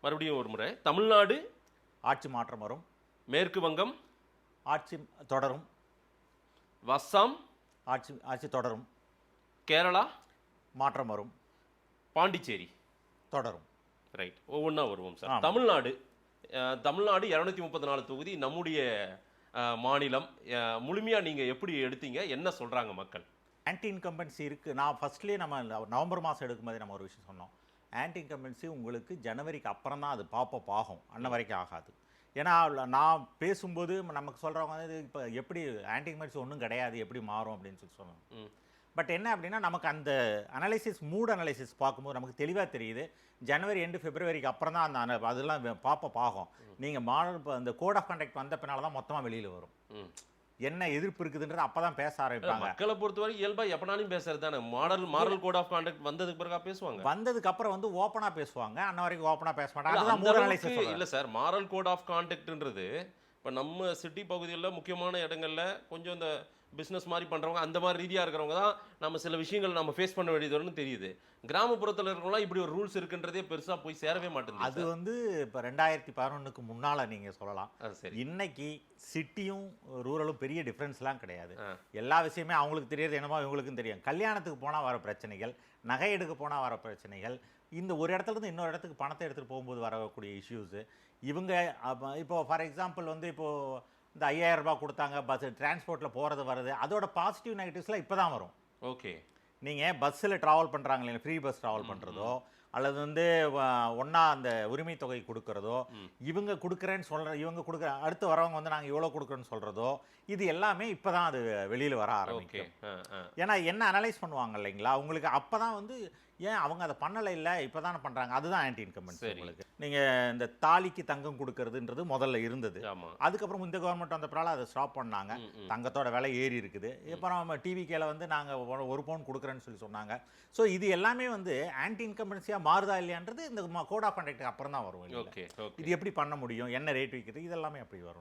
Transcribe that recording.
மறுபடியும் ஒரு முறை. தமிழ்நாடு ஆட்சி மாற்றம் வரும். மேற்கு வங்கம் ஆட்சி தொடரும். அஸ்ஸாம் ஆட்சி தொடரும். கேரளா மாற்றம் வரும். பாண்டிச்சேரி தொடரும். ரைட், ஒவ்வொன்றா வருவோம் சார். ஆமா. தமிழ்நாடு 234 தொகுதி நம்முடைய மாநிலம். முழுமையாக நீங்கள் எப்படி எடுத்தீங்க, என்ன சொல்கிறாங்க மக்கள்? ஆன்டி இன்கம்பன்சி இருக்குது. நான் ஃபர்ஸ்ட்லேயே நம்ம நவம்பர் மாதம் எடுக்கும்போதே நம்ம ஒரு விஷயம் சொன்னோம். ஆன்டி இன்கம்பன்சி உங்களுக்கு ஜனவரிக்கு அப்புறம் தான் அது பாப்பப் ஆகும், அன்ன வரைக்கும் ஆகாது. ஏன்னா நான் பேசும்போது நமக்கு சொல்கிறவங்க வந்து இப்போ எப்படி ஆன்டி இன்கம்பன்சி ஒன்றும் கிடையாது, எப்படி மாறும் அப்படின்னு சொல்லி சொன்னாங்க. பட் என்ன அப்படின்னா நமக்கு அந்த மூட் அனலைசிஸ் பார்க்கும்போது நமக்கு தெளிவாக தெரியுது, ஜனவரி எண்டு பிப்ரவரிக்கு அப்புறம் தான் அந்த அதெல்லாம் பாப்பப் ஆகும். நீங்கள் மாடல் அந்த கோட் ஆஃப் கண்டக்ட் வந்த பின்னால் தான் மொத்தமாக வெளியில் வரும். என்ன எதிர்ப்பு இருக்குதுன்றது அப்போ தான் பேச ஆரம்பிப்பாங்க. மக்களை பொறுத்தவரை இயல்பாக எப்பனாலும் பேசுறது தானே. மாரல் கோட் ஆஃப் கான்டக்ட் வந்ததுக்கு பிறகு பேசுவாங்க. வந்ததுக்கு அப்புறம் வந்து ஓப்பனாக பேசுவாங்க, அன்ன வரைக்கும் ஓப்பனாக பேச மாட்டாங்க. அதுதான் மூட் அனலைசிஸ். இல்லை சார், மாரல் கோட் ஆஃப் கான்டக்ட்ன்றது இப்போ நம்ம சிட்டி பகுதிகளில் முக்கியமான இடங்களில் கொஞ்சம் இந்த பிஸ்னஸ் மாதிரி பண்ணுறவங்க அந்த மாதிரி ரீதியாக இருக்கிறவங்க தான் நம்ம சில விஷயங்கள் நம்ம ஃபேஸ் பண்ண வேண்டியது வரும்னு தெரியுது. கிராமப்புறத்தில் இருக்கிறவங்களாம் இப்படி ஒரு ரூல்ஸ் இருக்குன்றதே பெருசாக போய் சேரவே மாட்டேங்குது. அது வந்து இப்போ 2011க்கு முன்னால் நீங்கள் சொல்லலாம். சரி, இன்னைக்கு சிட்டியும் ரூரலும் பெரிய டிஃப்ரென்ஸ்லாம் கிடையாது. எல்லா விஷயமே அவங்களுக்கு தெரியாது, என்னமோ இவங்களுக்கும் தெரியும். கல்யாணத்துக்கு போனால் வர பிரச்சனைகள், நகை எடுக்க போனால் வர பிரச்சனைகள், இந்த ஒரு இடத்துலேருந்து இன்னொரு இடத்துக்கு பணத்தை எடுத்துகிட்டு போகும்போது வரக்கூடிய இஷ்யூஸு. இவங்க இப்போ ஃபார் எக்ஸாம்பிள் வந்து இப்போது இந்த 5000 ரூபாய் கொடுத்தாங்க பஸ் டிரான்ஸ்போர்ட்டில் போகிறது வருது, அதோட பாசிட்டிவ் நெகட்டிவ்ஸ்லாம் இப்போ தான் வரும். ஓகே, நீங்கள் பஸ்ஸில் ட்ராவல் பண்ணுறாங்க இல்லைங்க, ஃப்ரீ பஸ் ட்ராவல் பண்ணுறதோ அல்லது வந்து ஒன்றா அந்த உரிமை தொகை கொடுக்குறதோ, இவங்க கொடுக்குறேன்னு இவங்க கொடுக்குற அடுத்து வரவங்க வந்து நாங்கள் இவ்வளோ கொடுக்குறோன்னு சொல்கிறதோ, இது எல்லாமே இப்போ தான் அது வெளியில் வர ஆரம்பிக்கும். ஏன்னா என்ன அனலைஸ் பண்ணுவாங்க இல்லைங்களா, உங்களுக்கு அப்போ தான் வந்து ஏன் அவங்க அதை பண்ணலை, இல்லை இப்போ தானே பண்ணுறாங்க. அதுதான் ஆன்டி இன்கம்பன்சி. உங்களுக்கு நீங்கள் இந்த தாலிக்கு தங்கம் கொடுக்கறதுன்றது முதல்ல இருந்தது. அதுக்கப்புறம் இந்த கவர்மெண்ட் வந்தப்பறால அதை ஸ்டாப் பண்ணாங்க. தங்கத்தோட விலை ஏறி இருக்குது. அப்புறம் டிவிகேல வந்து நாங்கள் 1 பவுன் கொடுக்குறேன்னு சொல்லி சொன்னாங்க. ஸோ இது எல்லாமே வந்து ஆன்டி இன்கம்பன்சியாக மாறுதா இல்லையான்றது இந்த கோட் ஆஃப் கண்டக்ட்டுக்கு அப்புறம் தான் வரும். இது எப்படி பண்ண முடியும், என்ன ரேட் விற்கிறது, இதெல்லாமே அப்படி வரும்.